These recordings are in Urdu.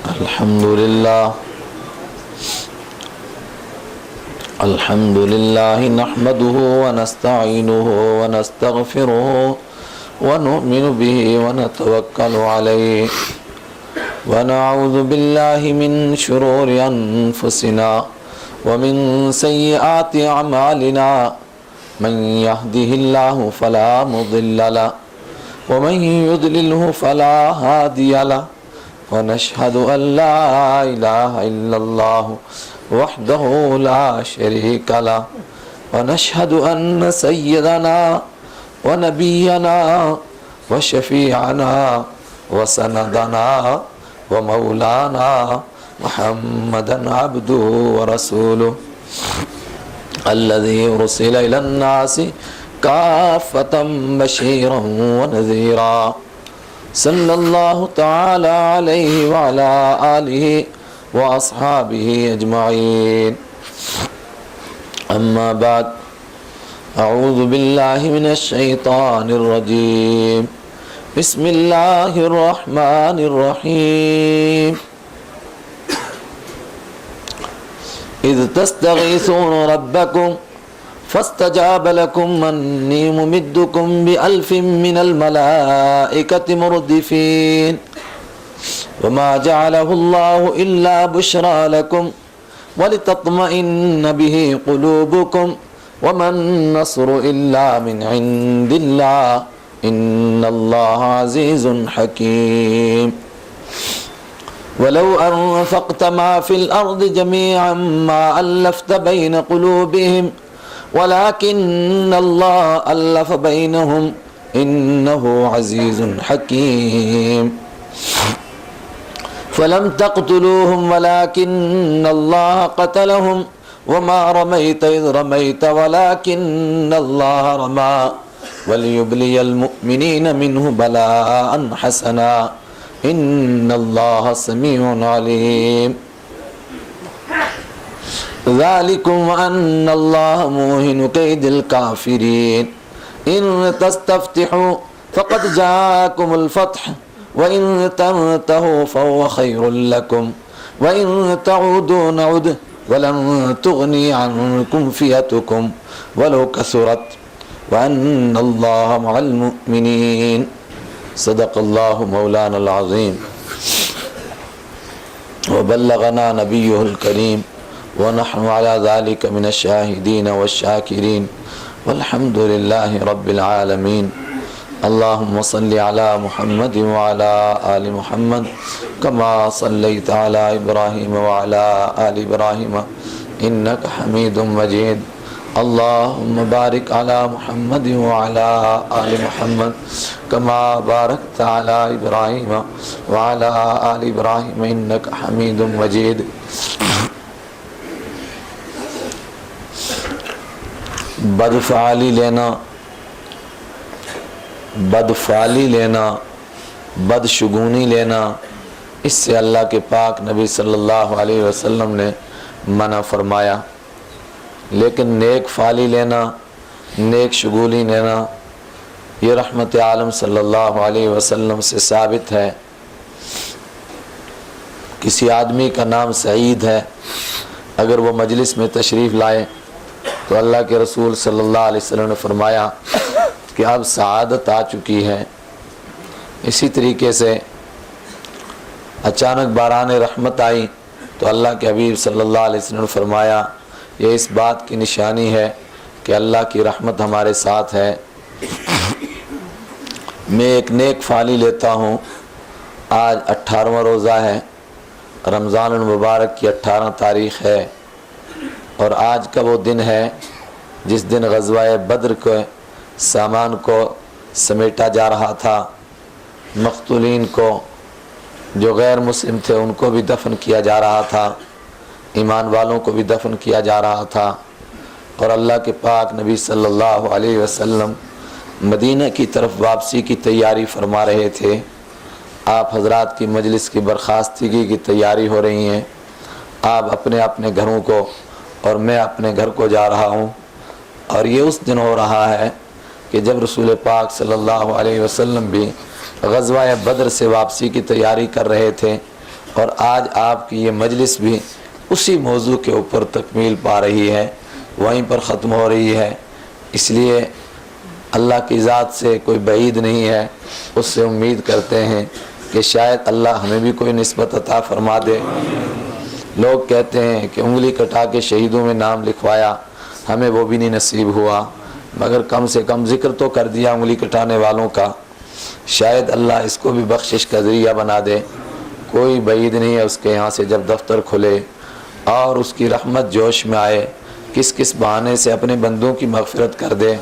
الحمد لله نحمده ونستعينه ونستغفره ونؤمن به ونتوكل عليه ونعوذ بالله من شرور أنفسنا ومن سيئات أعمالنا من يهده الله فلا مضل له ومن يضلله فلا هادي له ونشهد أن لا إله إلا الله وحده لا شريك له ونشهد أن سيدنا ونبينا وشفيعنا وسندنا ومولانا محمدا عبده ورسوله الذي أرسل إلى الناس كافة بشيرا ونذيرا صلى الله تعالى عليه وعلى آله وأصحابه أجمعين أما بعد أعوذ بالله من الشيطان الرجيم بسم الله الرحمن الرحيم إذ تستغيثون ربكم فاستجاب لكم أني ممدكم بألف من الملائكة مردفين وما جعله الله إلا بشرى لكم ولتطمئن به قلوبكم وما النصر إلا من عند الله إن الله عزيز حكيم ولو أنفقت ما في الأرض جميعا ما ألفت بين قلوبهم ولكن الله ألف بينهم إنه عزيز حكيم فلم تقتلوهم ولكن الله قتلهم وما رميت إذ رميت ولكن الله رمى وليبلي المؤمنين منه بلاء حسنا إن الله سميع عليم ذلكم أن الله موهن كيد الكافرين إن تستفتحوا فقد جاءكم الفتح وإن تنتهوا فهو خير لكم وإن تعودوا نعد ولن تغني عنكم فئتكم ولو كثرت وأن الله مع المؤمنين صدق الله مولانا العظيم وبلغنا نبيه الكريم ونحن على ذلك من الشاهدين والشاكرين والحمد لله رب العالمين اللهم صل على محمد وعلى آل محمد كما صليت على إبراهيم وعلى آل إبراهيم إنك حميد مجيد اللهم بارك على محمد وعلى آل محمد كما باركت على إبراهيم وعلى آل إبراهيم إنك حميد مجيد بدفعلی لینا بدشگونی لینا اس سے اللہ کے پاک نبی صلی اللہ علیہ وسلم نے منع فرمایا، لیکن نیک فعلی لینا، نیک شگولی لینا یہ رحمت عالم صلی اللہ علیہ وسلم سے ثابت ہے۔ کسی آدمی کا نام سعید ہے، اگر وہ مجلس میں تشریف لائے تو اللہ کے رسول صلی اللہ علیہ وسلم نے فرمایا کہ اب سعادت آ چکی ہے۔ اسی طریقے سے اچانک باران رحمت آئی تو اللہ کے حبیب صلی اللہ علیہ وسلم نے فرمایا یہ اس بات کی نشانی ہے کہ اللہ کی رحمت ہمارے ساتھ ہے۔ میں ایک نیک فعلی لیتا ہوں۔ آج 18واں روزہ ہے، رمضان المبارک کی 18 تاریخ ہے، اور آج کا وہ دن ہے جس دن غزوہ بدر کے سامان کو سمیٹا جا رہا تھا، مقتولین کو جو غیر مسلم تھے ان کو بھی دفن کیا جا رہا تھا، ایمان والوں کو بھی دفن کیا جا رہا تھا، اور اللہ کے پاک نبی صلی اللہ علیہ وسلم مدینہ کی طرف واپسی کی تیاری فرما رہے تھے۔ آپ حضرات کی مجلس کی برخاستگی کی تیاری ہو رہی ہیں، آپ اپنے اپنے گھروں کو اور میں اپنے گھر کو جا رہا ہوں، اور یہ اس دن ہو رہا ہے کہ جب رسول پاک صلی اللہ علیہ وسلم بھی غزوہ بدر سے واپسی کی تیاری کر رہے تھے اور آج آپ کی یہ مجلس بھی اسی موضوع کے اوپر تکمیل پا رہی ہے، وہیں پر ختم ہو رہی ہے۔ اس لیے اللہ کی ذات سے کوئی بعید نہیں ہے، اس سے امید کرتے ہیں کہ شاید اللہ ہمیں بھی کوئی نسبت عطا فرما دے۔ لوگ کہتے ہیں کہ انگلی کٹا کے شہیدوں میں نام لکھوایا، ہمیں وہ بھی نہیں نصیب ہوا، مگر کم سے کم ذکر تو کر دیا انگلی کٹانے والوں کا، شاید اللہ اس کو بھی بخشش کا ذریعہ بنا دے۔ کوئی بعید نہیں ہے اس کے یہاں سے جب دفتر کھلے اور اس کی رحمت جوش میں آئے، کس کس بہانے سے اپنے بندوں کی مغفرت کر دے،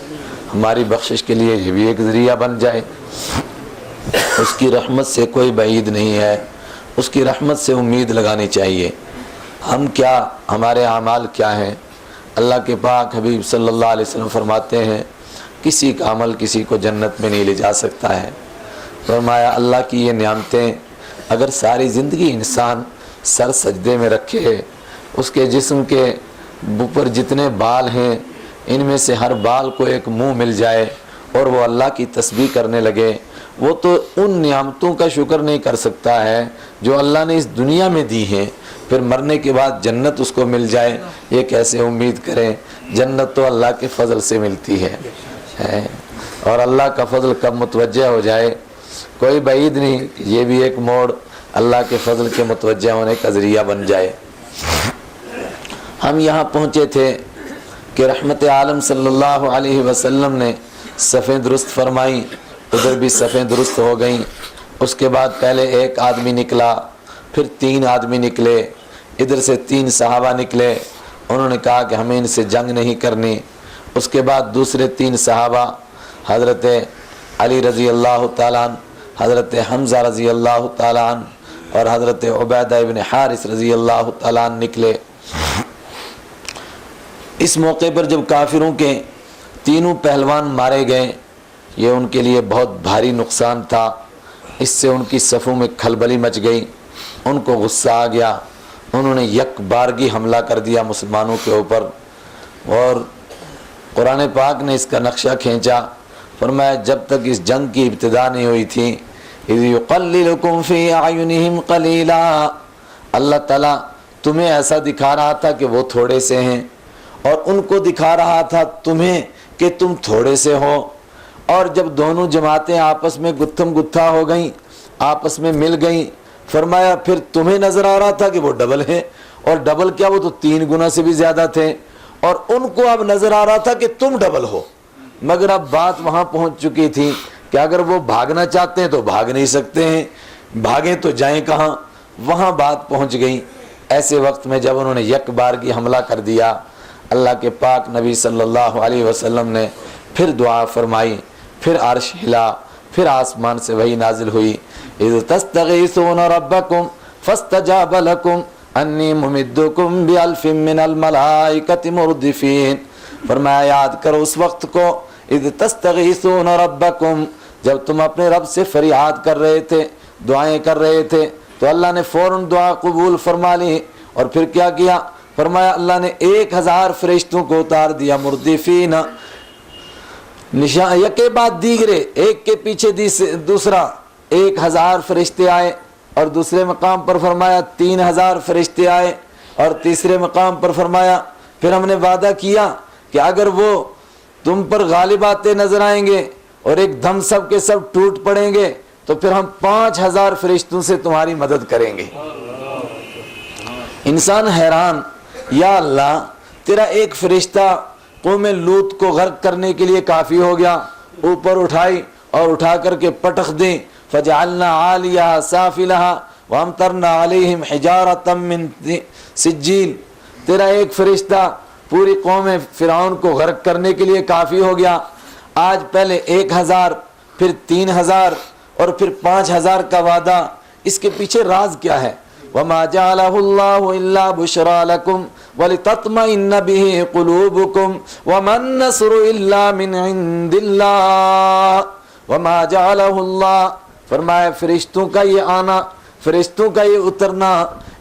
ہماری بخشش کے لیے یہ بھی ایک ذریعہ بن جائے۔ اس کی رحمت سے کوئی بعید نہیں ہے، اس کی رحمت سے امید لگانی چاہیے۔ ہم کیا، ہمارے اعمال کیا ہیں؟ اللہ کے پاک حبیب صلی اللہ علیہ وسلم فرماتے ہیں کسی کا عمل کسی کو جنت میں نہیں لے جا سکتا ہے۔ فرمایا اللہ کی یہ نعمتیں اگر ساری زندگی انسان سر سجدے میں رکھے، اس کے جسم کے اوپر جتنے بال ہیں ان میں سے ہر بال کو ایک منہ مل جائے اور وہ اللہ کی تسبیح کرنے لگے، وہ تو ان نعمتوں کا شکر نہیں کر سکتا ہے جو اللہ نے اس دنیا میں دی ہیں، پھر مرنے کے بعد جنت اس کو مل جائے، یہ کیسے امید کریں؟ جنت تو اللہ کے فضل سے ملتی ہے، اور اللہ کا فضل کب متوجہ ہو جائے کوئی بعید نہیں، یہ بھی ایک موڑ اللہ کے فضل کے متوجہ ہونے کا ذریعہ بن جائے۔ ہم یہاں پہنچے تھے کہ رحمت عالم صلی اللہ علیہ وسلم نے صفیں درست فرمائیں، ادھر بھی صفیں درست ہو گئیں۔ اس کے بعد پہلے ایک آدمی نکلا، پھر 3 آدمی نکلے، ادھر سے 3 صحابہ نکلے، انہوں نے کہا کہ ہمیں ان سے جنگ نہیں کرنی۔ اس کے بعد دوسرے 3 صحابہ حضرت علی رضی اللہ تعالیٰ عنہ، حضرت حمزہ رضی اللہ تعالیٰ عنہ اور حضرت عبیدہ ابن حارث رضی اللہ تعالیٰ عنہ نکلے۔ اس موقع پر جب کافروں کے تینوں پہلوان مارے گئے، یہ ان کے لیے بہت بھاری نقصان تھا، اس سے ان کی صفوں میں کھلبلی مچ گئی، ان کو غصہ آ گیا، انہوں نے یک بارگی حملہ کر دیا مسلمانوں کے اوپر، اور قرآن پاک نے اس کا نقشہ کھینچا، فرمایا جب تک اس جنگ کی ابتدا نہیں ہوئی تھی اذ یقللکم فی اعینہم قلیلا، اللہ تعالیٰ تمہیں ایسا دکھا رہا تھا کہ وہ تھوڑے سے ہیں، اور ان کو دکھا رہا تھا تمہیں کہ تم تھوڑے سے ہو، اور جب دونوں جماعتیں آپس میں گتھم گتھا ہو گئیں، آپس میں مل گئیں، فرمایا پھر تمہیں نظر آ رہا تھا کہ وہ ڈبل ہیں، اور ڈبل کیا وہ تو 3 گنا سے بھی زیادہ تھے، اور ان کو اب نظر آ رہا تھا کہ تم ڈبل ہو، مگر اب بات وہاں پہنچ چکی تھی کہ اگر وہ بھاگنا چاہتے ہیں تو بھاگ نہیں سکتے ہیں، بھاگیں تو جائیں کہاں، وہاں بات پہنچ گئی۔ ایسے وقت میں جب انہوں نے یک بارگی حملہ کر دیا، اللہ کے پاک نبی صلی اللہ علیہ وسلم نے پھر دعا فرمائی، پھر عرش ہلا، پھر آسمان سے وحی نازل ہوئی، اذ تستغیثون ربکم فاستجاب لکم انی ممدکم بألف من الملائکۃ مردفین۔ فرمایا یاد کرو اس وقت کو، اذ تستغیثون ربکم، جب تم اپنے رب سے فریاد کر رہے تھے، دعائیں کر رہے تھے، تو اللہ نے فوراً دعا قبول فرما لی، اور پھر کیا کیا؟ فرمایا اللہ نے 1000 فرشتوں کو اتار دیا، مردفین، نشان یکے بعد دیگرے، ایک کے پیچھے دوسرا، 1000 فرشتے آئے، اور دوسرے مقام پر فرمایا 3000 فرشتے آئے، اور تیسرے مقام پر فرمایا پھر ہم نے وعدہ کیا کہ اگر وہ تم پر غالب آتے نظر آئیں گے اور ایک دم سب کے سب ٹوٹ پڑیں گے تو پھر ہم 5000 فرشتوں سے تمہاری مدد کریں گے۔ انسان حیران، یا اللہ تیرا ایک فرشتہ قوم لوط کو غرق کرنے کے لیے کافی ہو گیا، اوپر اٹھائی اور اٹھا کر کے پٹخ دیں، فجعلنا عالیہا سافلہا وامطرنا علیہم حجارۃ من سجیل، تیرا ایک فرشتہ پوری قوم فرعون کو غرق کرنے کے لیے کافی ہو گیا۔ آج پہلے 1000، پھر 3000 اور پھر 5000 کا وعدہ، اس کے پیچھے راز کیا ہے؟ وَمَا جَعَلَهُ اللَّهُ إِلَّا بُشْرَىٰ لَكُمْ وَلِتَطْمَئِنَّ بِهِ قُلُوبُكُمْ وَمَا النَّصْرُ إِلَّا مِنْ عِنْدِ اللَّهِ وَمَا جَعَلَهُ اللَّهُ، فرمایا فرشتوں کا یہ آنا، فرشتوں کا یہ اترنا،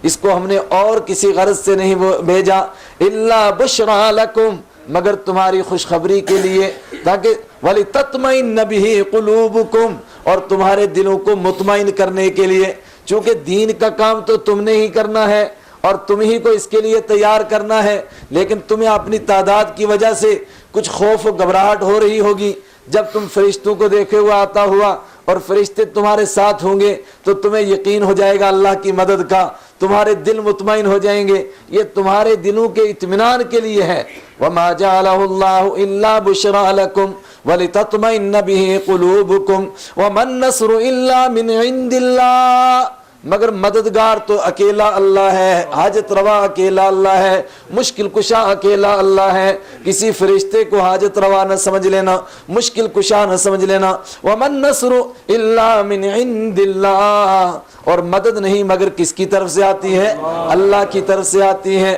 اس کو ہم نے اور کسی غرض سے نہیں بھیجا، إِلَّا بُشْرَىٰ لَكُمْ، مگر تمہاری خوشخبری کے لیے، تاکہ وَلِتَطْمَئِنَّ بِهِ قُلُوبُكُمْ، اور تمہارے دلوں کو مطمئن کرنے کے لیے، چونکہ دین کا کام تو تم نے ہی کرنا ہے اور تم ہی کو اس کے لیے تیار کرنا ہے، لیکن تمہیں اپنی تعداد کی وجہ سے کچھ خوف و گھبراہٹ ہو رہی ہوگی۔ جب تم فرشتوں کو دیکھے ہوا آتا ہوا اور فرشتے تمہارے ساتھ ہوں گے تو تمہیں یقین ہو جائے گا اللہ کی مدد کا، تمہارے دل مطمئن ہو جائیں گے۔ یہ تمہارے دلوں کے اطمینان کے لیے ہے۔ وَمَا جَعَلَهُ اللَّهُ إِلَّا بُشْرَىٰ لَكُمْ وَلِتَطْمَئِنَّ بِهِ قُلُوبُكُمْ وَمَا النَّصْرُ إِلَّا مِنْ عِندِ اللَّهِ، مگر مددگار تو اکیلا اللہ ہے، حاجت روا اکیلا اللہ ہے، مشکل کشا اکیلا اللہ ہے۔ کسی فرشتے کو حاجت روا نہ سمجھ لینا، مشکل کشا نہ سمجھ لینا۔ وَمَا النَّصْرُ إِلَّا مِنْ عِندِ اللَّهِ، اور مدد نہیں مگر کس کی طرف سے آتی ہے؟ اللہ کی طرف سے آتی ہے۔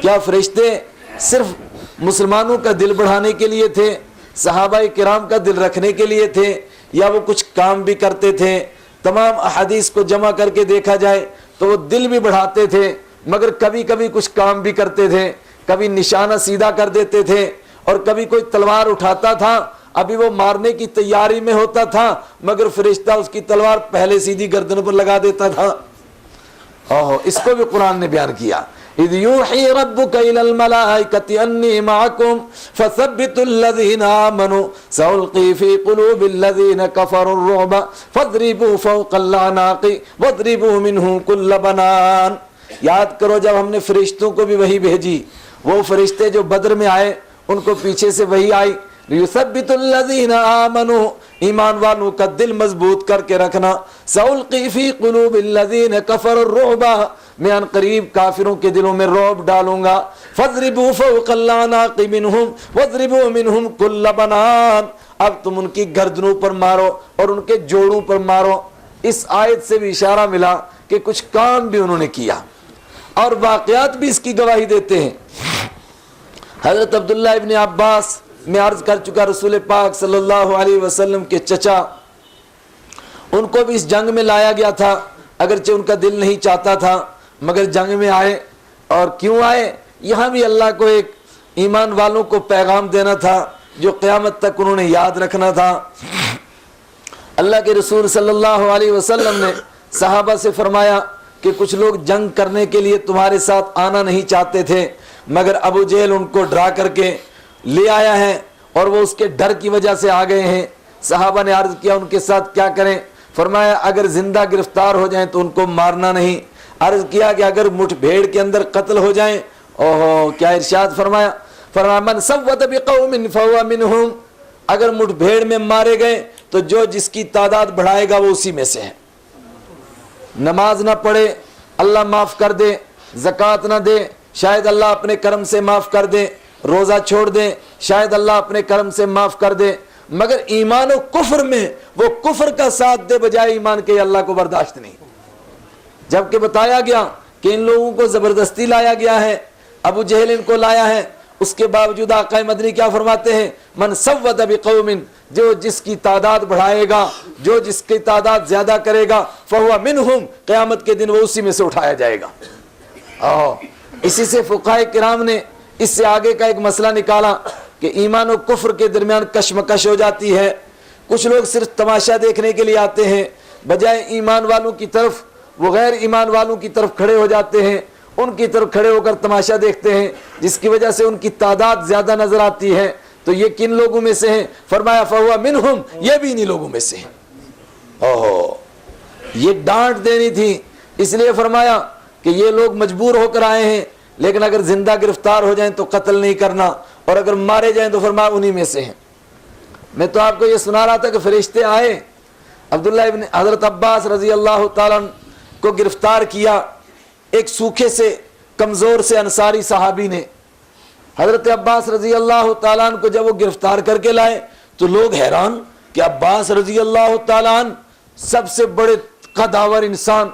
کیا فرشتے صرف مسلمانوں کا دل بڑھانے کے لیے تھے، صحابہ کرام کا دل رکھنے کے لیے تھے، یا وہ کچھ کام بھی کرتے تھے؟ تمام احادیث کو جمع کر کے دیکھا جائے تو وہ دل بھی بڑھاتے تھے، مگر کبھی کبھی کچھ کام بھی کرتے تھے، کبھی نشانہ سیدھا کر دیتے تھے، اور کبھی کوئی تلوار اٹھاتا تھا، ابھی وہ مارنے کی تیاری میں ہوتا تھا، مگر فرشتہ اس کی تلوار پہلے سیدھی گردن پر لگا دیتا تھا۔ اس کو بھی قرآن نے بیان کیا، اذ یوحی ربک الی الملائکۃ انی معکم فثبتوا الذین آمنوا سألقی فی قلوب الذین کفروا الرعب فاضربوا فوق الاعناق واضربوا منہ کل بنان۔ یاد کرو جب ہم نے فرشتوں کو بھی وحی بھیجی، وہ فرشتے جو بدر میں آئے ان کو پیچھے سے وحی آئی، لیثبت الذین آمنوا، ایمان والوں کا دل مضبوط کر کے رکھنا، سألقی فی قلوب الذین کفروا الرعب، میں ان قریب کافروں کے دلوں میں رعب ڈالوں گا، فاضربوا فوق الاعناق منہم واضربوا منہم کل بنان، اب تم ان کی گردنوں پر مارو اور ان کے جوڑوں پر مارو۔ اس آیت سے بھی اشارہ ملا کہ کچھ کام بھی انہوں نے کیا، اور واقعات بھی اس کی گواہی دیتے ہیں۔ حضرت عبداللہ ابن عباس، میں عرض کر چکا، رسول پاک صلی اللہ علیہ وسلم کے چچا، ان کو بھی اس جنگ میں لایا گیا تھا، اگرچہ ان کا دل نہیں چاہتا تھا، مگر جنگ میں آئے۔ اور کیوں آئے؟ یہاں بھی اللہ کو ایک ایمان والوں کو پیغام دینا تھا جو قیامت تک انہوں نے یاد رکھنا تھا۔ اللہ کے رسول صلی اللہ علیہ وسلم نے صحابہ سے فرمایا کہ کچھ لوگ جنگ کرنے کے لیے تمہارے ساتھ آنا نہیں چاہتے تھے، مگر ابو جہل ان کو ڈرا کر کے لے آیا ہے اور وہ اس کے ڈر کی وجہ سے آ گئے ہیں۔ صحابہ نے عرض کیا ان کے ساتھ کیا کریں؟ فرمایا اگر زندہ گرفتار ہو جائیں تو ان کو مارنا نہیں۔ عرض کیا کہ اگر مٹھ بھیڑ کے اندر قتل ہو جائیں، اوہو کیا ارشاد فرمایا، فرمایا من صوت بقوم فهو منهم، اگر مٹھ بھیڑ میں مارے گئے تو جو جس کی تعداد بڑھائے گا وہ اسی میں سے ہے۔ نماز نہ پڑھے اللہ معاف کر دے، زکوٰۃ نہ دے شاید اللہ اپنے کرم سے معاف کر دے، روزہ چھوڑ دے شاید اللہ اپنے کرم سے معاف کر دے، مگر ایمان و کفر میں وہ کفر کا ساتھ دے بجائے ایمان کے، اللہ کو برداشت نہیں۔ جبکہ بتایا گیا کہ ان لوگوں کو زبردستی لایا گیا ہے، ابو جہل ان کو لایا ہے، اس کے باوجود آقا مدنی کیا فرماتے ہیں، من صوت بقوم، جو جس کی تعداد بڑھائے گا، جو جس کی تعداد زیادہ کرے گا، فہو منہم، قیامت کے دن وہ اسی میں سے اٹھایا جائے گا۔ اسی سے فقہاء کرام نے اس سے آگے کا ایک مسئلہ نکالا کہ ایمان و کفر کے درمیان کشمکش ہو جاتی ہے۔ کچھ لوگ صرف تماشا دیکھنے کے لیے آتے ہیں، بجائے ایمان والوں کی طرف وہ غیر ایمان والوں کی طرف کھڑے ہو جاتے ہیں، ان کی طرف کھڑے ہو کر تماشا دیکھتے ہیں، جس کی وجہ سے ان کی تعداد زیادہ نظر آتی ہے۔ تو یہ کن لوگوں میں سے ہیں؟ فرمایا فہو منہم، یہ بھی انہی لوگوں میں سے ہیں۔ یہ ڈانٹ دینی تھی، اس لیے فرمایا کہ یہ لوگ مجبور ہو کر آئے ہیں، لیکن اگر زندہ گرفتار ہو جائیں تو قتل نہیں کرنا، اور اگر مارے جائیں تو فرمایا انہی میں سے ہیں۔ میں تو آپ کو یہ سنا رہا تھا کہ فرشتے آئے، عبداللہ ابن حضرت عباس رضی اللہ تعالیٰ کو گرفتار کیا، ایک سوکھے سے کمزور سے انصاری صحابی نے۔ حضرت عباس رضی اللہ تعالیٰ کو جب وہ گرفتار کر کے لائے تو لوگ حیران کہ عباس رضی اللہ تعالیٰ سب سے بڑے قداور انسان،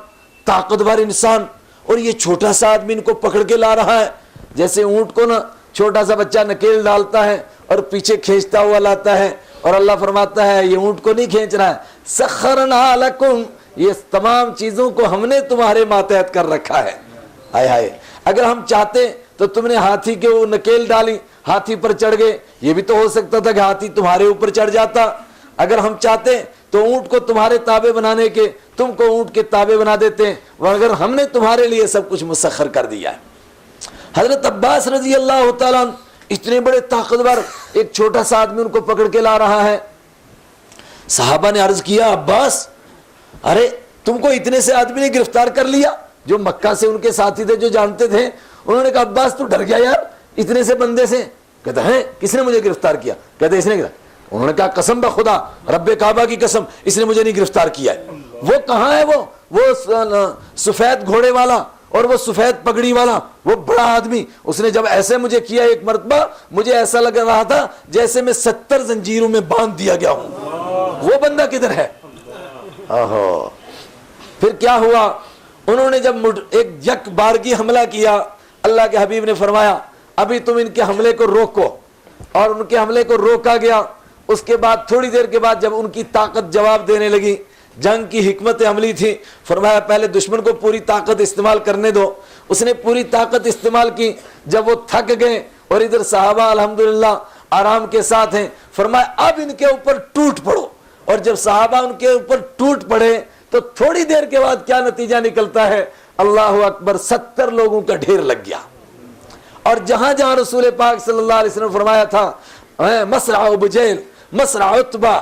طاقتور انسان، اور یہ چھوٹا سا آدمی ان کو پکڑ کے لا رہا ہے، جیسے اونٹ کو نا چھوٹا سا بچہ نکیل ڈالتا ہے اور پیچھے کھینچتا ہوا لاتا ہے، اور اللہ فرماتا ہے یہ اونٹ کو نہیں کھینچ رہا ہے، سخرنا لکم، یہ تمام چیزوں کو ہم نے تمہارے ماتحت کر رکھا ہے۔ ہائے ہائے، اگر ہم چاہتے تو تم نے ہاتھی کے وہ نکیل ڈالی، ہاتھی پر چڑھ گئے، یہ بھی تو ہو سکتا تھا کہ ہاتھی تمہارے اوپر چڑھ جاتا۔ اگر ہم چاہتے تو اونٹ کو تمہارے تابع بنانے کے تم کو اونٹ کے تابع بنا دیتے ہیں، مگر ہم نے تمہارے لیے سب کچھ مسخر کر دیا ہے۔ حضرت عباس رضی اللہ تعالیٰ عنہ اتنے بڑے طاقتور، ایک چھوٹا سا آدمی ان کو پکڑ کے لا رہا ہے۔ صحابہ نے عرض کیا عباس، ارے تم کو اتنے سے آدمی نے گرفتار کر لیا؟ جو مکہ سے ان کے ساتھی تھے، جو جانتے تھے، انہوں نے کہا عباس تو ڈر گیا یار اتنے سے بندے سے؟ کہتا ہے کس نے مجھے گرفتار کیا؟ کہتے اس نے کیا؟ انہوں نے کہا قسم بخدا، رب کعبہ کی قسم، اس نے مجھے نہیں گرفتار کیا ہے۔ وہ کہاں ہے؟ وہ سفید گھوڑے والا اور وہ سفید پگڑی والا، وہ بڑا آدمی، اس نے جب ایسے مجھے کیا ایک مرتبہ، مجھے ایسا لگ رہا تھا جیسے میں 70 زنجیروں میں باندھ دیا گیا ہوں۔ وہ بندہ کدھر ہے؟ پھر کیا ہوا؟ انہوں نے جب ایک یک بارگی حملہ کیا، اللہ کے حبیب نے فرمایا ابھی تم ان کے حملے کو روکو، اور ان کے حملے کو روکا گیا۔ اس کے بعد تھوڑی دیر کے بعد جب ان کی طاقت جواب دینے لگی، جنگ کی حکمت عملی تھی، فرمایا پہلے دشمن کو پوری طاقت استعمال کرنے دو۔ اس نے پوری طاقت استعمال کی، جب وہ تھک گئے اور ادھر صحابہ الحمدللہ آرام کے ساتھ ہیں، فرمایا اب ان کے اوپر ٹوٹ پڑو۔ اور جب صحابہ ان کے اوپر ٹوٹ پڑے تو تھوڑی دیر کے بعد کیا نتیجہ نکلتا ہے؟ اللہ اکبر، 70 لوگوں کا ڈھیر لگ گیا۔ اور جہاں جہاں رسول پاک صلی اللہ علیہ وسلم فرمایا تھا مسرع بجیل، مسرع عتبہ،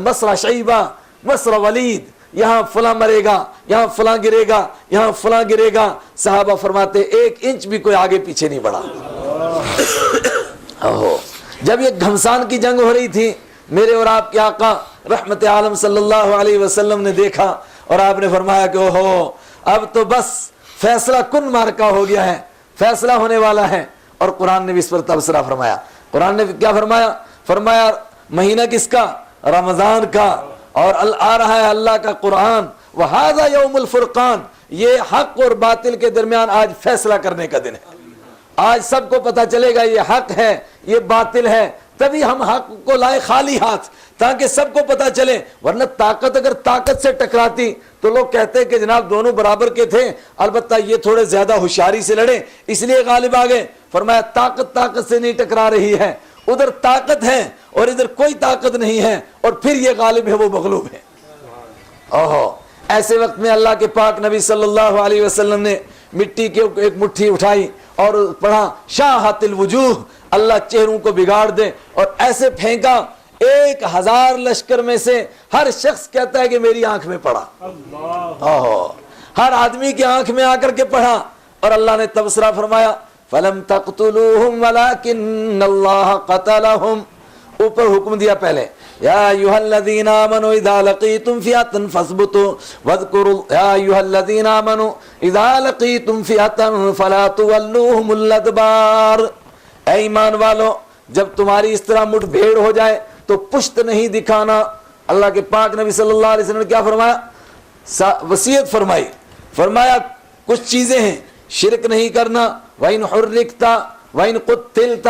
مسرع شیبہ، مسرع ولید، یہاں فلاں مرے گا، یہاں فلاں گرے گا، یہاں فلاں گرے گا، صحابہ فرماتے 1 انچ بھی کوئی آگے پیچھے نہیں بڑھا۔ جب یہ گھمسان کی جنگ ہو رہی تھی، میرے اور آپ کے آقا رحمت عالم صلی اللہ علیہ وسلم نے دیکھا اور آپ نے فرمایا کہ اوہو اب تو بس فیصلہ کن مارکا ہو گیا ہے، فیصلہ ہونے والا ہے۔ اور قرآن نے بھی اس پر تبصرہ فرمایا۔ قرآن نے کیا فرمایا؟ فرمایا مہینہ کس کا؟ رمضان کا، اور آ رہا ہے اللہ کا قرآن، وَهَذَا يَوْمُ الْفُرْقَانِ، یہ حق اور باطل کے درمیان آج فیصلہ کرنے کا دن ہے۔ آج سب کو پتہ چلے گا یہ حق ہے، یہ باطل ہے، تبھی ہم حق کو لائے خالی ہاتھ تاکہ سب کو پتہ چلے۔ ورنہ طاقت اگر طاقت سے ٹکراتی تو لوگ کہتے کہ جناب دونوں برابر کے تھے، البتہ یہ تھوڑے زیادہ ہوشیاری سے لڑے اس لیے غالب آ گئے۔ فرمایا طاقت طاقت سے نہیں ٹکرا رہی ہے، ادھر طاقت ہے اور ادھر کوئی طاقت نہیں ہے، اور پھر یہ غالب ہے وہ مغلوب ہے۔ ایسے وقت میں اللہ کے پاک نبی صلی اللہ علیہ وسلم نے مٹی کی ایک مٹھی اٹھائی اور پڑھا شاہت الوجوہ، اللہ چہروں کو بگاڑ دے، اور ایسے پھینکا 1000 لشکر میں سے ہر شخص کہتا ہے کہ میری آنکھ میں پڑا، ہر آدمی کی آنکھ میں آ کر کے پڑھا۔ اور اللہ نے تبصرہ فرمایا فَلَمْ تَقْتُلُوهُمْ وَلَكِنَّ اللَّهَ قَتَلَهُمْ، اوپر حکم دیا پہلے یا ایھا الذین آمنوا اذا لقیتم فئۃ فاثبتوا واذکروا یا ایھا الذین آمنوا اذا لقیتم فئۃ فلا تولوہم الادبار، اے ایمان والو جب تمہاری اس طرح مٹھ بھیڑ ہو جائے تو پشت نہیں دکھانا۔ اللہ کے پاک نبی صلی اللہ علیہ وسلم نے کیا فرمایا؟ وصیت فرمائی، فرمایا کچھ چیزیں ہیں، شرک نہیں کرنا، وَإِنْ حُرِّقْتَ وَإِنْ قُتِّلْتَ،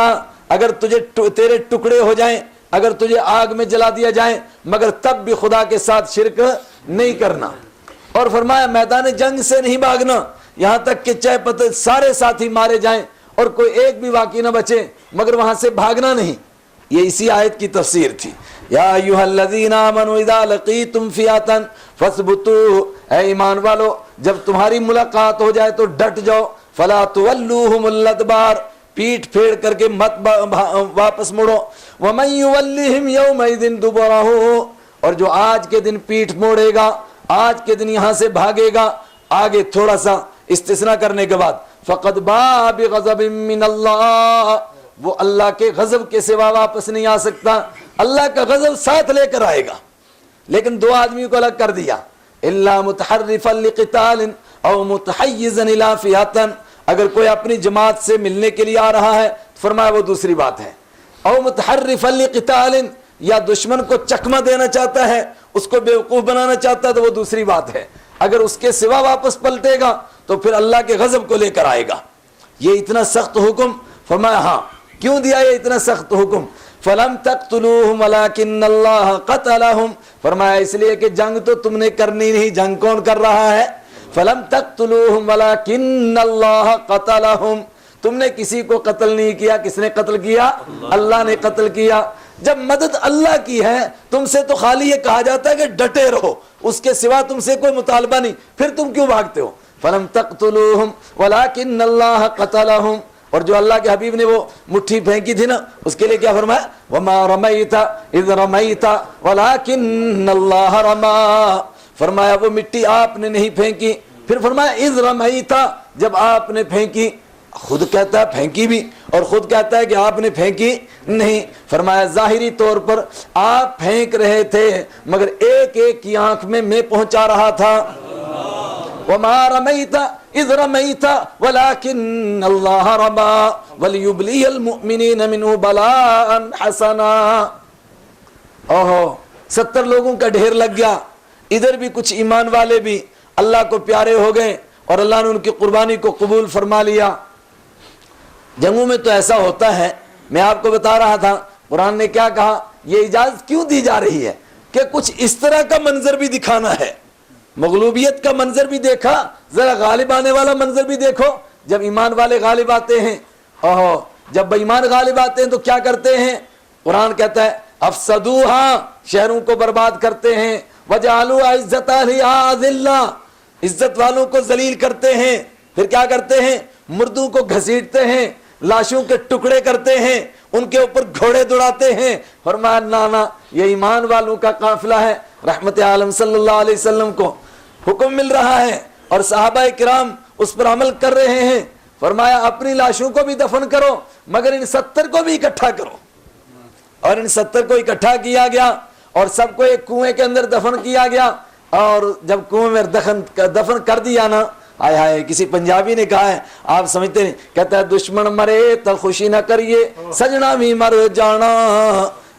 اگر تجھے تیرے ٹکڑے ہو جائیں، اگر تجھے آگ میں جلا دیا جائے، مگر تب بھی خدا کے ساتھ شرک نہیں کرنا۔ اور فرمایا میدان جنگ سے نہیں بھاگنا، یہاں تک کہ چاہے سارے ساتھی مارے جائیں اور کوئی ایک بھی باقی نہ بچے، مگر وہاں سے بھاگنا نہیں۔ یہ اسی آیت کی تفسیر تھی، یا ایھا الذین آمنوا اذا لقیتم فئۃ فاثبتوا، اے ایمان والو جب تمہاری ملاقات ہو جائے تو ڈٹ جاؤ، فلا تولوہم الادبار، پیٹ پھیر کر کے مت واپس مڑو، ومن یولہم یومئذ دبرہ، اور جو آج کے دن پیٹ موڑے گا، آج کے دن یہاں سے بھاگے گا، آگے تھوڑا سا استثناء کرنے کے بعد فقد باء بغضب من اللہ، وہ اللہ کے غضب کے سوا واپس نہیں آ سکتا، اللہ کا غضب ساتھ لے کر آئے گا۔ لیکن 2 آدمیوں کو الگ کر دیا، الا متحرفا لقتال او متحیزا الی فئۃ، اگر کوئی اپنی جماعت سے ملنے کے لیے آ رہا ہے فرمایا وہ دوسری بات ہے، او متحرفا لقتال، یا دشمن کو چکمہ دینا چاہتا ہے، اس کو بیوقوف بنانا چاہتا ہے تو وہ دوسری بات ہے، اگر اس کے سوا واپس پلٹے گا تو پھر اللہ کے غضب کو لے کر آئے گا۔ یہ اتنا سخت حکم، فرمایا ہاں کیوں دیا یہ اتنا سخت حکم؟ فَلَمْ تَقْتُلُوهُمْ وَلَكِنَّ اللَّهَ قَتَلَهُمْ، فرمایا اس لیے کہ جنگ تو تم نے کرنی نہیں، جنگ کون کر رہا ہے؟ فَلَمْ تَقْتُلُوهُمْ وَلَكِنَّ اللَّهَ قَتَلَهُمْ، تم نے کسی کو قتل نہیں کیا، کس نے قتل کیا؟ اللہ نے قتل کیا۔ جب مدد اللہ کی ہے تم سے تو خالی یہ کہا جاتا ہے کہ ڈٹے رہو، اس کے سوا تم سے کوئی مطالبہ نہیں، پھر تم کیوں بھاگتے ہو؟ فَلَمْ تَقْتُلُوهُمْ وَلَكِنَّ اللَّهَ قَتَلَهُمْ. اور جو اللہ کے حبیب نے وہ مٹھی پھینکی تھی نا، اس کے لیے کیا فرمایا؟ وَمَا رَمَيْتَ إِذْ رَمَيْتَ وَلَكِنَّ اللَّهَ رَمَى. فرمایا وہ مٹی آپ نے نہیں پھینکی، پھر فرمایا اِذْ رَمَيْتَ، جب آپ نے پھینکی. خود کہتا ہے پھینکی بھی اور خود کہتا ہے کہ آپ نے پھینکی نہیں. فرمایا ظاہری طور پر آپ پھینک رہے تھے مگر ایک ایک کی آنکھ میں پہنچا رہا تھا. وَمَا رَمَيْتَ إِذْ رَمَيْتَ وَلَكِنَّ اللَّهَ رَمَى وَلِيُبْلِيَ الْمُؤْمِنِينَ مِنْهُ بَلَاءً حَسَنًا. اوہو 70 لوگوں کا ڈھیر لگ گیا، ادھر بھی کچھ ایمان والے بھی اللہ کو پیارے ہو گئے اور اللہ نے ان کی قربانی کو قبول فرما لیا. جنگوں میں تو ایسا ہوتا ہے، میں آپ کو بتا رہا تھا قرآن نے کیا کہا، یہ اجازت کیوں دی جا رہی ہے کہ کچھ اس طرح کا منظر بھی دکھانا ہے. مغلوبیت کا منظر بھی دیکھا، ذرا غالب آنے والا منظر بھی دیکھو. جب ایمان والے غالب آتے ہیں، جب بے ایمان غالب آتے ہیں تو کیا کرتے ہیں؟ قرآن کہتا ہے افسدوہا، شہروں کو برباد کرتے ہیں. وجعلوا عزت اہلہا ذلہ، عزت والوں کو ذلیل کرتے ہیں. پھر کیا کرتے ہیں؟ مردوں کو گھسیٹتے ہیں، لاشوں کے ٹکڑے کرتے ہیں، ان کے اوپر گھوڑے دوڑاتے ہیں. فرمایا نانا یہ ایمان والوں کا قافلہ ہے. رحمت عالم صلی اللہ علیہ وسلم کو حکم مل رہا ہے اور صحابہ کرام اس پر عمل کر رہے ہیں. فرمایا اپنی لاشوں کو بھی دفن کرو مگر ان 70 کو بھی اکٹھا کرو. اور ان 70 کو اکٹھا کیا گیا اور سب کو ایک کنویں کے اندر دفن کیا گیا. اور جب کنویں میں دفن کر دیا نا، آئے ہائے، کسی پنجابی نے کہا ہے، آپ سمجھتے نہیں، کہتا ہے دشمن مرے تو خوشی نہ کریے، سجنا بھی مر جانا.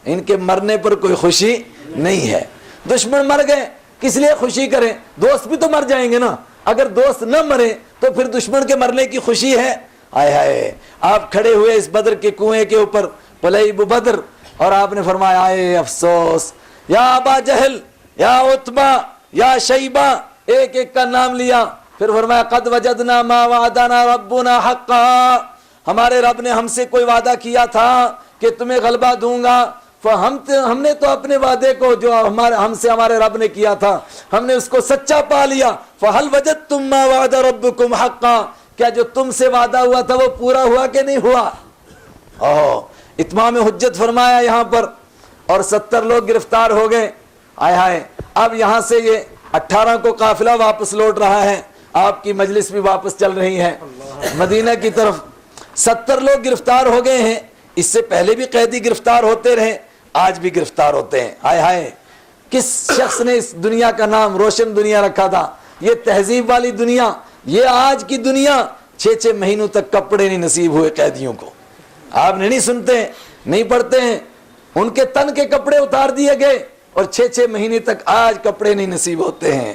ان کے مرنے پر کوئی خوشی نہیں ہے. دشمن مر گئے کس لیے خوشی کریں؟ دوست بھی تو مر جائیں گے نا. اگر دوست نہ مرے تو پھر دشمن کے مرنے کی خوشی ہے؟ آئے ہائے، آپ کھڑے ہوئے اس بدر کے کنویں کے اوپر، پلیب بدر، اور آپ نے فرمایا آئے افسوس، یا ابا جہل، یا عتبہ، یا شیبہ، ایک ایک کا نام لیا. پھر فرمایا قد وجدنا ما وعدنا ربنا حقا، ہمارے رب نے ہم سے کوئی وعدہ کیا تھا کہ تمہیں غلبہ دوں گا. ہم نے تو اپنے وعدے کو جو ہم سے ہمارے رب نے کیا تھا ہم نے اس کو سچا پا لیا. فہل وجدتم ما وعد ربکم حقا، کیا جو تم سے وعدہ ہوا تھا وہ پورا ہوا کہ نہیں ہوا؟ اتمام حجت فرمایا یہاں پر، اور 70 لوگ گرفتار ہو گئے. آئے ہائے، اب یہاں سے یہ 18 کو قافلہ واپس لوٹ رہا ہے، آپ کی مجلس بھی واپس چل رہی ہے مدینہ کی طرف. 70 لوگ گرفتار ہو گئے ہیں. اس سے پہلے بھی قیدی گرفتار ہوتے رہے، آج بھی گرفتار ہوتے ہیں. ہائے ہائے، کس شخص نے اس دنیا کا نام روشن دنیا رکھا تھا؟ یہ تہذیب والی دنیا، یہ آج کی دنیا. 6 مہینوں تک کپڑے نہیں نصیب ہوئے قیدیوں کو. آپ نے نہیں سنتے ہیں، نہیں پڑھتے ہیں، ان کے تن کے کپڑے اتار دیے گئے اور 6 مہینے تک آج کپڑے نہیں نصیب ہوتے ہیں.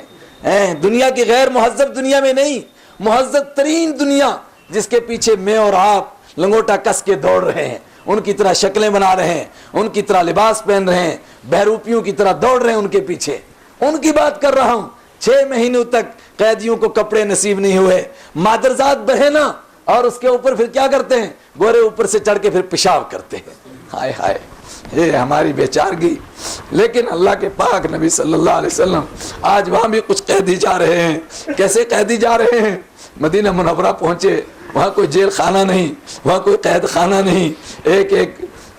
دنیا کی غیر مہذب دنیا میں نہیں، مہذب ترین دنیا جس کے پیچھے میں اور آپ لنگوٹا کس کے دوڑ رہے ہیں، ان کی طرح شکلیں بنا رہے ہیں، ان کی طرح لباس پہن رہے ہیں، بہروپیوں کی طرح دوڑ رہے ہیں ان کے پیچھے، ان کی بات کر رہا ہوں. 6 مہینوں تک قیدیوں کو کپڑے نصیب نہیں ہوئے. مادرزاد بہنا، اور اس کے اوپر پھر کیا کرتے ہیں؟ گورے اوپر سے چڑھ کے پھر پیشاب کرتے ہیں. ہائے ہائے، یہ ہماری بیچارگی. لیکن اللہ کے پاک نبی صلی اللہ علیہ وسلم آج وہاں بھی کچھ قیدی جا رہے ہیں. کیسے قیدی جا رہے ہیں؟ مدینہ منورہ پہنچے، وہاں کوئی جیل خانہ نہیں، وہاں کوئی قید خانہ نہیں. ایک ایک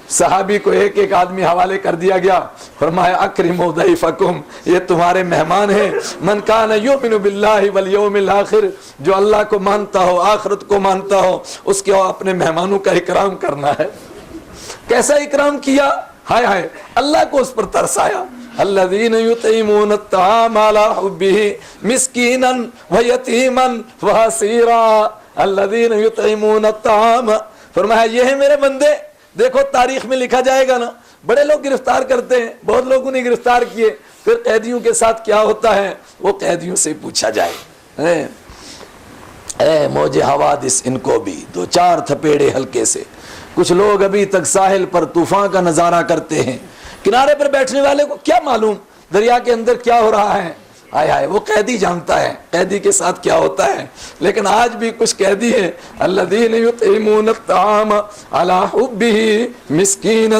صحابی کو ایک ایک آدمی حوالے کر دیا گیا. فرمایا اکرموا ضیفکم، یہ تمہارے مہمان ہیں. من کان یؤمن باللہ والیوم الآخر، جو اللہ کو مانتا ہو، آخرت کو مانتا ہو، اس کے اپنے مہمانوں کا اکرام کرنا ہے. کیسا اکرام کیا؟ ہائے ہائے، اللہ کو اس پر ترس آیا. الذین یطعمون الطعام علی حبہ مسکینا ویتیما واسیرا. الذین یطعمون الطعام، فرمایا یہ ہے میرے بندے. دیکھو تاریخ میں لکھا جائے گا نا، بڑے لوگ گرفتار کرتے ہیں، بہت لوگوں نے گرفتار کیے، پھر قیدیوں کے ساتھ کیا ہوتا ہے وہ قیدیوں سے پوچھا جائے. اے موج حوادث، ان کو بھی 2-4 تھپیڑے ہلکے سے. کچھ لوگ ابھی تک ساحل پر طوفان کا نظارہ کرتے ہیں، کنارے پر بیٹھنے والے کو کیا معلوم دریا کے اندر کیا ہو رہا ہے. آئے آئے، وہ قیدی جانتا ہے قیدی کے ساتھ کیا ہوتا ہے. لیکن آج بھی کچھ قیدی ہیں الذین یطعمون الطعام علی حبہ مسکینا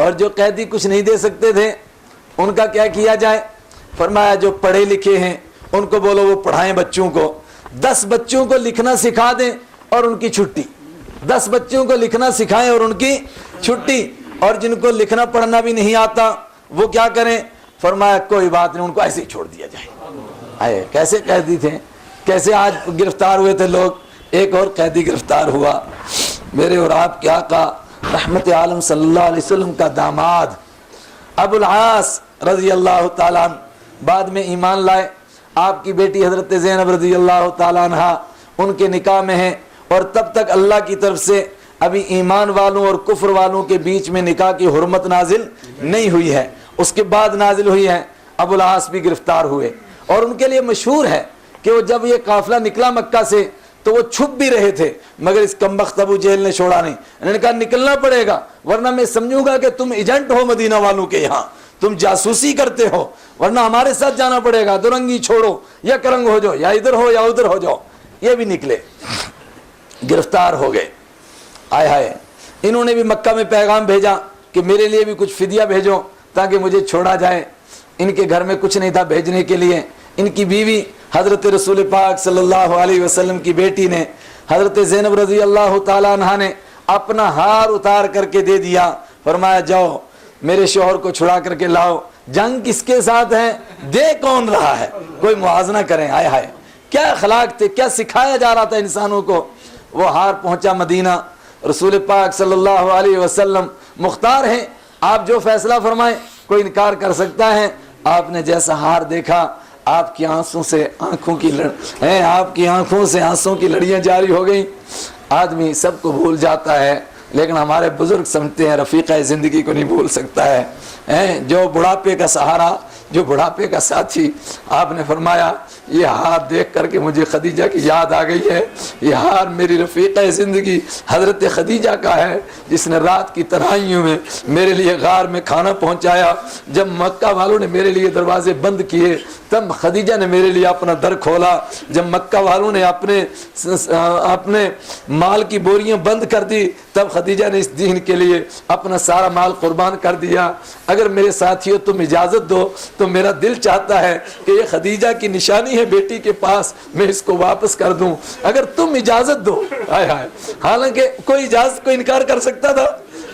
اور جو قیدی کچھ نہیں دے سکتے تھے ان کا کیا کیا جائے؟ فرمایا جو پڑھے لکھے ہیں ان کو بولو وہ پڑھائیں بچوں کو، 10 بچوں کو لکھنا سکھا دیں اور ان کی چھٹی، 10 بچوں کو لکھنا سکھائیں اور ان کی چھٹی، اور جن کو لکھنا پڑھنا بھی نہیں آتا وہ کیا کریں؟ فرمایا کوئی بات نہیں، ان کو ایسے ہی چھوڑ دیا جائے۔ آئے کیسے قیدی تھے، کیسے آج گرفتار ہوئے تھے لوگ، ایک اور قیدی گرفتار ہوا، میرے اور آپ کے آقا رحمت عالم صلی اللہ علیہ وسلم کا داماد ابو العاص رضی اللہ تعالیٰ عنہ بعد میں ایمان لائے، آپ کی بیٹی حضرت زینب رضی اللہ تعالیٰ عنہ ان کے نکاح میں ہیں، اور تب تک اللہ کی طرف سے ابھی ایمان والوں اور کفر والوں کے بیچ میں نکاح کی حرمت نازل نہیں ہوئی ہے، اس کے بعد نازل ہوئی ہے۔ ابو العاص بھی گرفتار ہوئے، اور ان کے لیے مشہور ہے کہ وہ جب یہ قافلہ نکلا مکہ سے تو وہ چھپ بھی رہے تھے، مگر اس کمبخت ابو جہل نے چھوڑا نہیں، انہوں نے کہا نکلنا پڑے گا ورنہ میں سمجھوں گا کہ تم ایجنٹ ہو مدینہ والوں کے یہاں، تم جاسوسی کرتے ہو، ورنہ ہمارے ساتھ جانا پڑے گا، دورنگی چھوڑو یا کرنگ ہو جاؤ، یا ادھر ہو یا ادھر ہو جاؤ۔ یہ بھی نکلے، گرفتار ہو گئے۔ آئے ہائے، انہوں نے بھی مکہ میں پیغام بھیجا کہ میرے لیے بھی کچھ فدیہ بھیجو تاکہ مجھے چھوڑا جائے۔ ان کے گھر میں کچھ نہیں تھا بھیجنے کے لیے۔ ان کی بیوی حضرت رسول پاک صلی اللہ علیہ وسلم کی بیٹی نے حضرت زینب رضی اللہ تعالیٰ عنہ نے اپنا ہار اتار کر کے دے دیا، فرمایا جاؤ میرے شوہر کو چھڑا کر کے لاؤ۔ جنگ کس کے ساتھ ہے، دے کون رہا ہے، کوئی موازنہ کریں۔ آئے ہائے کیا اخلاق تھے، کیا سکھایا جا رہا تھا انسانوں کو۔ وہ ہار پہنچا مدینہ، رسول پاک صلی اللہ علیہ وسلم مختار ہیں، آپ جو فیصلہ فرمائیں، کوئی انکار کر سکتا ہے؟ آپ نے جیسا ہار دیکھا آپ کی آنسوں سے آپ کی آنکھوں سے آنسوں کی لڑیاں جاری ہو گئیں۔ آدمی سب کو بھول جاتا ہے، لیکن ہمارے بزرگ سمجھتے ہیں رفیقہ زندگی کو نہیں بھول سکتا ہے۔ جو بڑھاپے کا سہارا، جو بڑھاپے کا ساتھی، آپ نے فرمایا یہ ہار دیکھ کر کے مجھے خدیجہ کی یاد آ گئی ہے، یہ ہار میری رفیقہ زندگی حضرت خدیجہ کا ہے، جس نے رات کی تنہائیوں میں میرے لیے غار میں کھانا پہنچایا۔ جب مکہ والوں نے میرے لیے دروازے بند کیے تب خدیجہ نے میرے لیے اپنا در کھولا۔ جب مکہ والوں نے اپنے مال کی بوریاں بند کر دی تب خدیجہ نے اس دین کے لیے اپنا سارا مال قربان کر دیا۔ اگر میرے ساتھیوں تم اجازت دو تو میرا دل چاہتا ہے کہ یہ خدیجہ کی نشانی ہے بیٹی کے پاس، میں اس کو واپس کر دوں، اگر تم اجازت دو۔ ہائے ہائے، حالانکہ کوئی اجازت کو انکار کر سکتا تھا،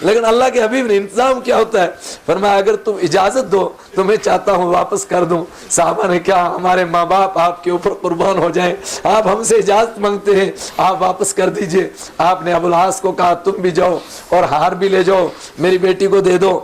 لیکن اللہ کے حبیب نے انتظام کیا ہوتا ہے، فرمایا اگر تم اجازت دو تو میں چاہتا ہوں واپس کر دوں۔ صحابہ نے کہا ہمارے ماں باپ آپ کے اوپر قربان ہو جائیں، آپ ہم سے اجازت مانگتے ہیں، آپ واپس کر دیجئے۔ آپ نے ابو العاص کو کہا تم بھی جاؤ اور ہار بھی لے جاؤ، میری بیٹی کو دے دو،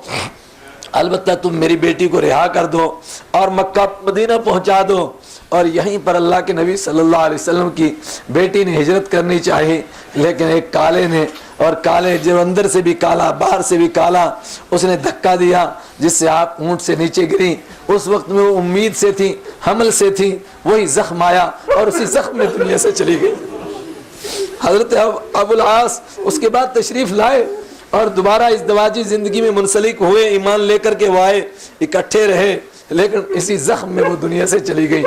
البتہ تم میری بیٹی کو رہا کر دو اور مکہ مدینہ پہنچا دو۔ اور یہیں پر اللہ کے نبی صلی اللہ علیہ وسلم کی بیٹی نے ہجرت کرنی چاہی، لیکن ایک کالے نے، اور کالے جو اندر سے بھی کالا باہر سے بھی کالا، اس نے دھکا دیا جس سے آپ اونٹ سے نیچے گری۔ اس وقت میں وہ امید سے تھی، حمل سے تھی، وہی زخم آیا اور اسی زخم میں دنیا سے چلی گئی۔ حضرت ابو العاص اس کے بعد تشریف لائے اور دوبارہ اس ازدواجی زندگی میں منسلک ہوئے، ایمان لے کر کے وہ آئے، اکٹھے رہے، لیکن اسی زخم میں وہ دنیا سے چلی گئی۔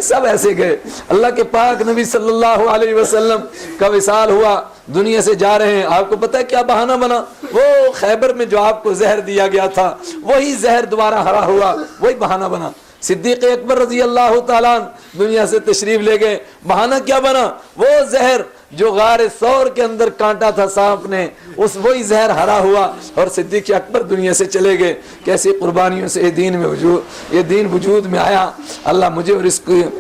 سب ایسے گئے۔ اللہ کے پاک نبی صلی اللہ علیہ وسلم کا وصال ہوا، دنیا سے جا رہے ہیں۔ آپ کو پتہ ہے کیا بہانہ بنا؟ وہ خیبر میں جو آپ کو زہر دیا گیا تھا وہی زہر دوبارہ ہرا ہوا، وہی بہانہ بنا۔ صدیق اکبر رضی اللہ تعالیٰ عنہ دنیا سے تشریف لے گئے، بہانہ کیا بنا؟ وہ زہر جو غار ثور کے اندر کانٹا تھا سانپ نے، وہی زہر ہرا ہوا اور صدیق اکبر دنیا سے چلے گئے۔ کیسی قربانیوں سے یہ دین وجود میں آیا۔ اللہ مجھے اور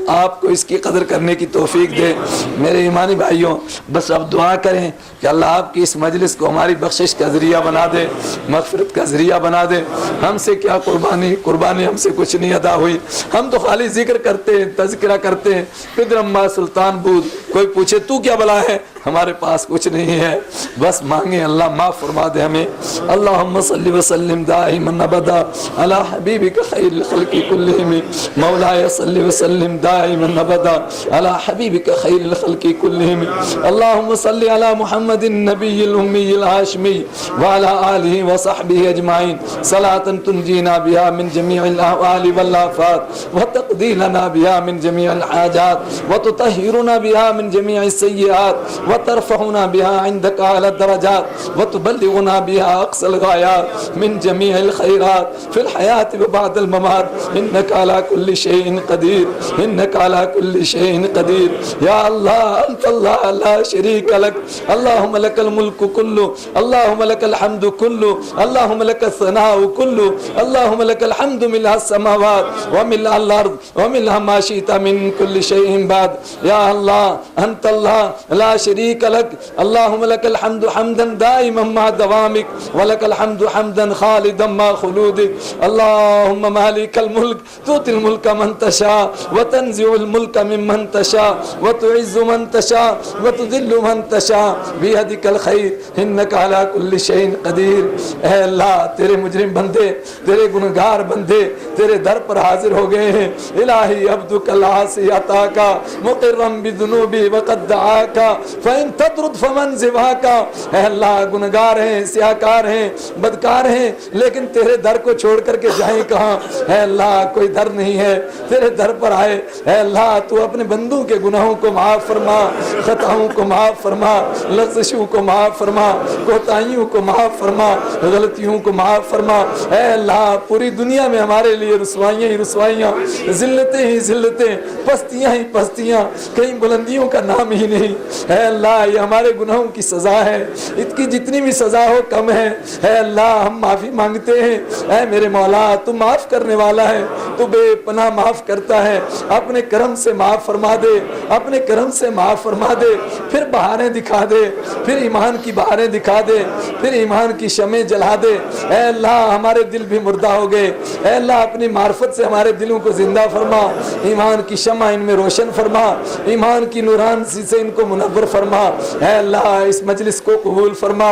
آپ کو اس کی قدر کرنے کی توفیق دے۔ میرے ایمانی بھائیوں، بس اب دعا کریں کہ اللہ آپ کی اس مجلس کو ہماری بخشش کا ذریعہ بنا دے، مغفرت کا ذریعہ بنا دے۔ ہم سے کیا قربانی ہم سے کچھ نہیں ادا ہوئی، ہم تو خالی ذکر کرتے ہیں، تذکرہ کرتے ہیں۔ پدر اما سلطان بود، کوئی پوچھے تو کیا بلا ہے، ہمارے پاس کچھ نہیں ہے، بس مانگیں اللہ معاف فرما دے ہمیں۔ اللہم صلی وسلم دائما ابدا علی حبیبک خیر الخلق کلہم، مولایا صلی وسلم دائما ابدا علی حبیبک خیر الخلق کلہم۔ اللہم صلی علی محمد النبی الامی الہاشمی وعلی آلہ وصحبہ اجمعین صلاة تنجینا بها من جمیع الاحوال والآفات وتقضی لنا بها من جمیع الحاجات وتطہرنا بها من جمیع السیئات وترفعنا بها عندك أعلى الدرجات وتبلغنا بها أقصى الغايات من جميع الخيرات في الحياة وبعد الممات إنك على كل شيء قدير إنك على كل شيء قدير يا الله أنت الله لا شريك لك اللهم لك الملك كله اللهم لك الحمد كله اللهم لك الثناء كله اللهم لك الحمد ملء السماوات وملء الأرض وملء ما شئت من كل شيء بعد يا الله أنت الله لا شريك لك اللهم لك الحمد حمدا دائما مع دوامك ولك الحمد حمدا خالدا مع خلودك اللهم مالك الملك تؤتي الملك من تشاء وتنزع الملك ممن تشاء وتعز من تشاء وتذل من تشاء بيدك الخير انك على كل شيء قدیر. اے اللہ تیرے مجرم بندے تیرے گنہگار بندے تیرے در پر حاضر ہو گئے ہیں. الہی عبدک العاصی عطاک مقرم بذنوبی وقد دعاک فإن تطرد فمن سواک. اے اللہ گنہگار ہیں سیاہکار ہیں بدکار ہیں لیکن تیرے در کو چھوڑ کر کے جائیں کہاں. اے اللہ کوئی در نہیں ہے تیرے در پر آئے. اے اللہ تو اپنے بندوں کے گناہوں کو معاف فرما خطاؤں کو معاف فرما لغزشوں کو معاف فرما کوتاہیوں کو معاف فرما غلطیوں کو معاف فرما. اے اللہ پوری دنیا میں ہمارے لیے رسوائیاں ہی رسوائیاں ذلتیں ہی ذلتیں پستیاں ہی پستیاں کہیں بلندیوں کا نام ہی نہیں. اے اللہ یہ ہمارے گناہوں کی سزا ہے اس کی جتنی بھی سزا ہو کم ہے. اے اللہ ہم معافی مانگتے ہیں. اے میرے مولا تو معاف کرنے والا ہے تو بے پناہ معاف کرتا ہے. اپنے کرم سے معاف فرما دے اپنے کرم سے معاف فرما دے پھر بہاریں دکھا دے پھر ایمان کی بہاریں دکھا دے پھر ایمان کی شمع جلا دے. اے اللہ ہمارے دل بھی مردہ ہو گئے. اے اللہ اپنی معرفت سے ہمارے دلوں کو زندہ فرما ایمان کی شمع ان میں روشن فرما ایمان کی نوران سے ان کو منور فرما. اے اللہ اس مجلس کو قبول فرما.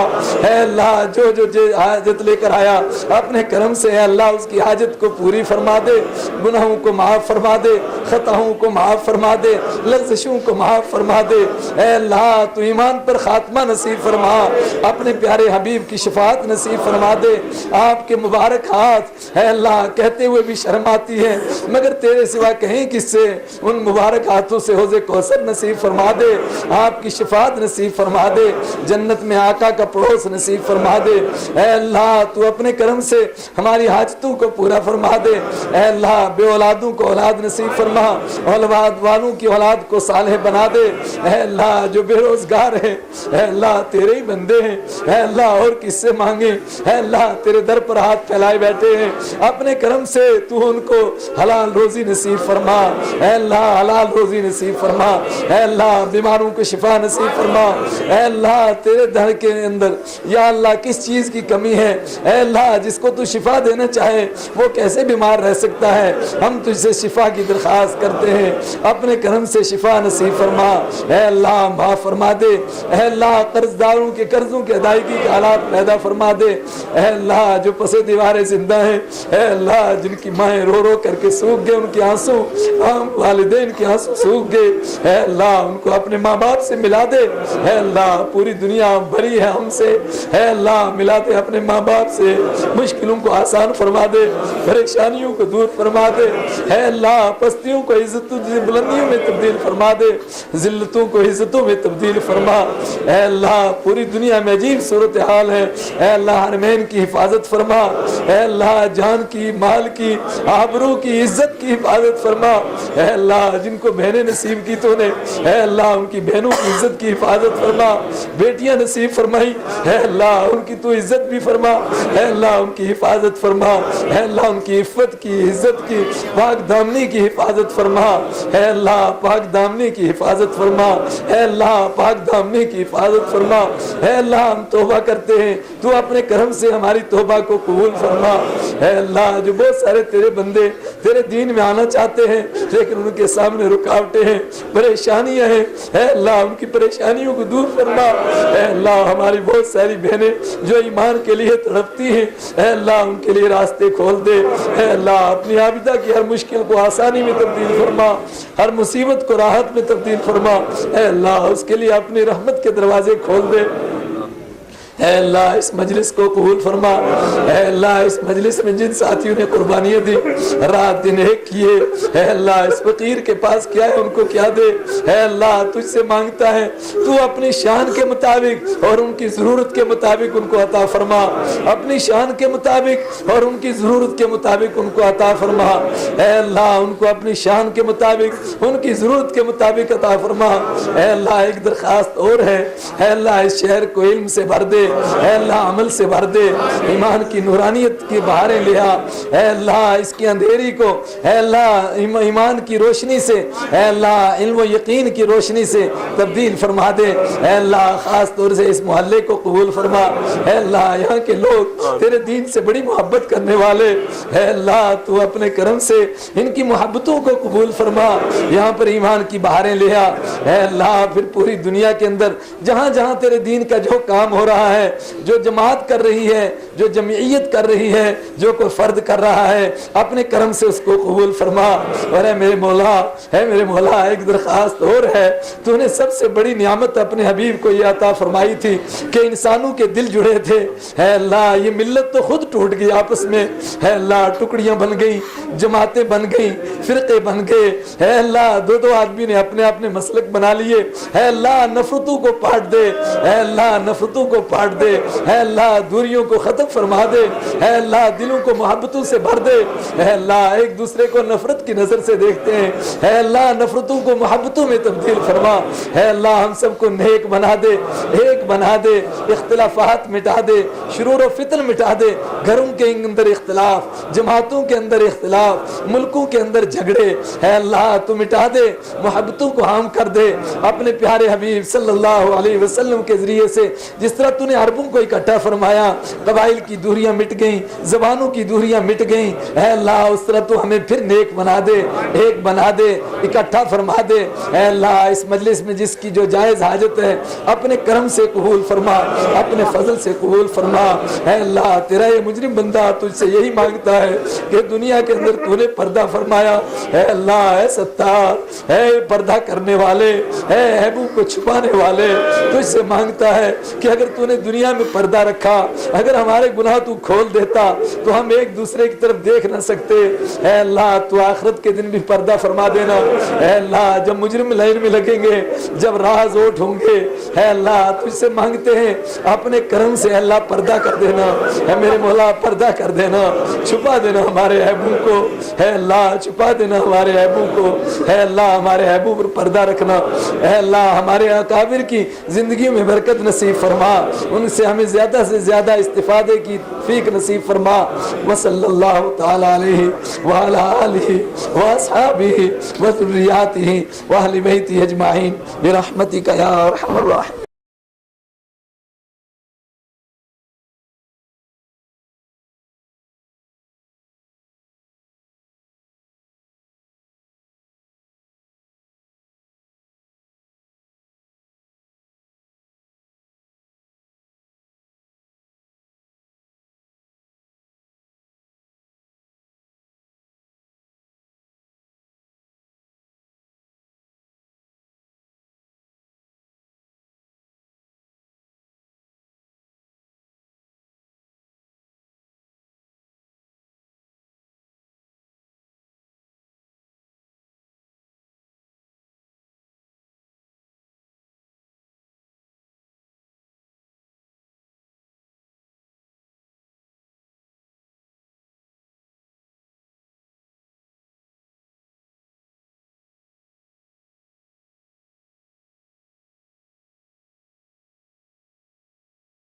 اے اللہ جو حاجت لے کر آیا اپنے کرم سے اے اللہ اس کی حاجت کو پوری فرما دے. گناہوں کو معاف فرما دے خطاؤں کو معاف فرما دے لغزشوں کو معاف فرما دے. اے اللہ تو ایمان پر خاتمہ نصیب فرما اپنے پیارے حبیب کی شفاعت نصیب فرما دے. آپ کے مبارک ہاتھ اے اللہ کہتے ہوئے بھی شرم آتی ہے مگر تیرے سوا کہیں کس سے ان مبارک ہاتھوں سے حوض کوثر نصیب فرما دے. آپ کی شفاعت نصیب فرما دے جنت میں آقا کا پڑوس نصیب فرما دے. اے اللہ تو اپنے کرم سے ہماری حاجتوں کو پورا فرما دے. اے اللہ بے اولادوں کو اولاد نصیب فرما اولاد والوں کی اولاد کو صالح بنا دے. اے اللہ جو بے روزگار ہیں اے اللہ تیرے ہی بندے ہیں. اے اللہ اور کس سے مانگے. اے اللہ تیرے در پر ہاتھ پھیلائے بیٹھے ہیں اپنے کرم سے تو ان کو حلال روزی نصیب فرما. اے اللہ حلال روزی نصیب فرما. اے اللہ بیماروں کو شفا نصیب فرما. اے اللہ تیرے در کے اندر یا اللہ کس چیز کی کمی ہے. اے اللہ جس کو تو شفا دینا چاہے وہ کیسے بیمار رہ سکتا ہے. ہم تجھ سے شفا کی درخواست کرتے ہیں اپنے کرم سے شفا نصیب فرما. اے اللہ معاف فرما دے. اے اللہ قرض داروں کے قرضوں کی ادائیگی کے حالات پیدا فرما دے. اے اللہ جو پسے دیواریں زندہ ہیں اے اللہ جن کی مائیں رو رو کر کے سوکھ گئے ان کے آنسو والدین کے آنسو سوکھ گئے. اے اللہ ان کو اپنے ماں باپ سے ملا دے. اے اللہ پوری دنیا بھری ہے ہم سے. اے اللہ ملا دے اپنے ماں باپ سے. مشکلوں کو آسان فرما دے پریشانیوں کو دور فرما دے. اے اللہ پستیوں کو عزتوں بلندیوں میں تبدیل فرما دے ذلتوں کو عزتوں میں تبدیل فرما. اے اللہ پوری دنیا میں عجیب صورتحال ہے. اے اللہ حرمین کی حفاظت فرما. اے اللہ جان کی مال کی آبرو کی عزت کی حفاظت فرما. اے اللہ جن کو بہنیں نصیب کی تو نے اے اللہ ان کی بہنوں کی عزت کی حفاظت فرما. بیٹیاں نصیب فرمائی اے اللہ ان کی تو عزت بھی فرما. اے اللہ ان کی حفاظت فرما. اے اللہ ان کی عفت کی عزت کی پاک دامنی کی حفاظت فرما. اے اللہ پاک دامنی کی حفاظت فرما. اے اللہ پاک دامنی کی حفاظت فرما. اے اللہ ہم توبہ کرتے ہیں تو اپنے کرم سے ہماری توبہ کو قبول فرما. اے اللہ جو بہت سارے تیرے بندے تیرے دین میں آنا چاہتے ہیں لیکن ان کے سامنے رکاوٹیں ہیں پریشانیاں ہیں اے اللہ ان کی پریشانیوں کو دور فرما. اے اللہ ہماری بہت ساری بہنیں جو ایمان کے لیے تڑپتی ہیں اے اللہ ان کے لیے راستے کھول دے. اے اللہ اپنی عابدہ کی ہر مشکل کو آسانی میں تبدیل فرما ہر مصیبت کو راحت میں تبدیل فرما. اے اللہ اس کے لیے اپنی رحمت کے دروازے کھول دے. اے اللہ اس مجلس کو قبول فرما، اے اللہ اس مجلس میں جن ساتھیوں نے قربانیاں دی، رات دن ایک کیے، اے اللہ اس فقیر کے پاس کیا ہے ان کو کیا دے، اے اللہ تجھ سے مانگتا ہے تو اپنی شان کے مطابق اور ان کی ضرورت کے مطابق ان کو عطا فرما، اپنی شان کے مطابق اور ان کی ضرورت کے مطابق ان کو عطا فرما، اے اللہ ان کو اپنی شان کے مطابق ان کی ضرورت کے مطابق عطا فرما۔ اے اللہ ایک درخواست اور ہے، اے اللہ اس شہر کو علم سے بھر دے، اے اللہ عمل سے بھر دے، ایمان کی نورانیت کی بہاریں لے آ، اے اللہ اس کی اندھیری کو اے اللہ ایمان کی روشنی سے، اے اللہ علم و یقین کی روشنی سے تبدیل فرما دے، اے اللہ خاص طور سے اس محلے کو قبول فرما، اے اللہ یہاں کے لوگ تیرے دین سے بڑی محبت کرنے والے، اے اللہ تو اپنے کرم سے ان کی محبتوں کو قبول فرما، یہاں پر ایمان کی بہاریں لے آ، اے اللہ پھر پوری دنیا کے اندر جہاں جہاں تیرے دین کا جو کام ہو رہا ہے، جو جماعت کر رہی ہے، جو جمعیت کر رہی ہے، جو کوئی فرد کر رہا ہے، اپنے کرم سے اس کو قبول فرما۔ اور اے میرے مولا، اے میرے مولا ایک درخواست اور ہے، تو نے سب سے بڑی نعمت اپنے حبیب کو یہ عطا فرمائی تھی کہ انسانوں کے دل جڑے تھے، اے اللہ یہ ملت تو خود ٹوٹ گئی آپس میں، اے اللہ ٹکڑیاں بن گئی، جماعتیں بن گئی، فرقے بن گئے، اے اللہ دو دو آدمی نے اپنے اپنے مسلک بنا لیے، اے اللہ نفرتوں کو پاٹ دے، اے اللہ نفرتوں کو پاٹ دے، اے اللہ دوریوں کو ختم فرما دے، اے اللہ دلوں کو محبتوں سے بھر دے، اے اللہ ایک دوسرے کو نفرت کی نظر سے دیکھتے ہیں، اے اللہ نفرتوں کو محبتوں میں تبدیل فرما، اے اللہ ہم سب کو نیک بنا دے، ایک بنا دے، اختلافات مٹا دے، شرور و فتن مٹا دے، گھروں کے اندر اختلاف، جماعتوں کے اندر اختلاف، ملکوں کے اندر جھگڑے، اے اللہ تو مٹا دے، محبتوں کو عام کر دے، اپنے پیارے حبیب صلی اللہ علیہ وسلم کے ذریعے سے جس طرح تو نے عربوں کو اکٹھا فرمایا، قبائل کی دوریاں مٹ گئیں، زبانوں کی دوریاں مٹ گئیں، اے اللہ اس طرح تو ہمیں پھر نیک بنا دے، ایک بنا دے، اکٹھا فرما دے، اے اللہ اس مجلس میں جس کی جو جائز حاجت ہے اپنے کرم سے قبول فرما، اپنے فضل سے قبول فرما، اے اللہ تیرا یہ مجرم بندہ تجھ سے یہی مانگتا ہے کہ دنیا کے اندر تو نے پردہ فرمایا، اے اللہ اے ستار، اے پردہ کرنے والے، اے عیبوں کو چھپانے والے، تجھ سے مانگتا ہے کہ اگر تو نے دنیا میں پردہ رکھا، اگر ہمارے گناہ تو کھول دیتا تو ہم ایک دوسرے کی طرف دیکھ نہ سکتے، اے اللہ تو آخرت کے دن بھی پردہ فرما دینا، اے اللہ جب مجرم لائن میں لگیں گے، جب راز اوٹ ہوں گے، اے اللہ تجھ سے مانگتے ہیں اپنے کرم سے اللہ پردہ کر دینا، اے میرے مولا پردہ کر دینا، چھپا دینا ہمارے عیبوں کو، اے اللہ چھپا دینا ہمارے عیبوں کو، اے اللہ ہمارے عیبوں پر پردہ رکھنا، اے اللہ ہمارے اکابر کی زندگی میں برکت نصیب فرما، ان سے ہمیں زیادہ سے زیادہ استفادے کی توفیق نصیب فرما، وصلی اللہ تعالی علیہ وعلی آلہ واصحابہ وذریاتہ واہل بیتہ اجمعین برحمتک یا ارحم الراحمین۔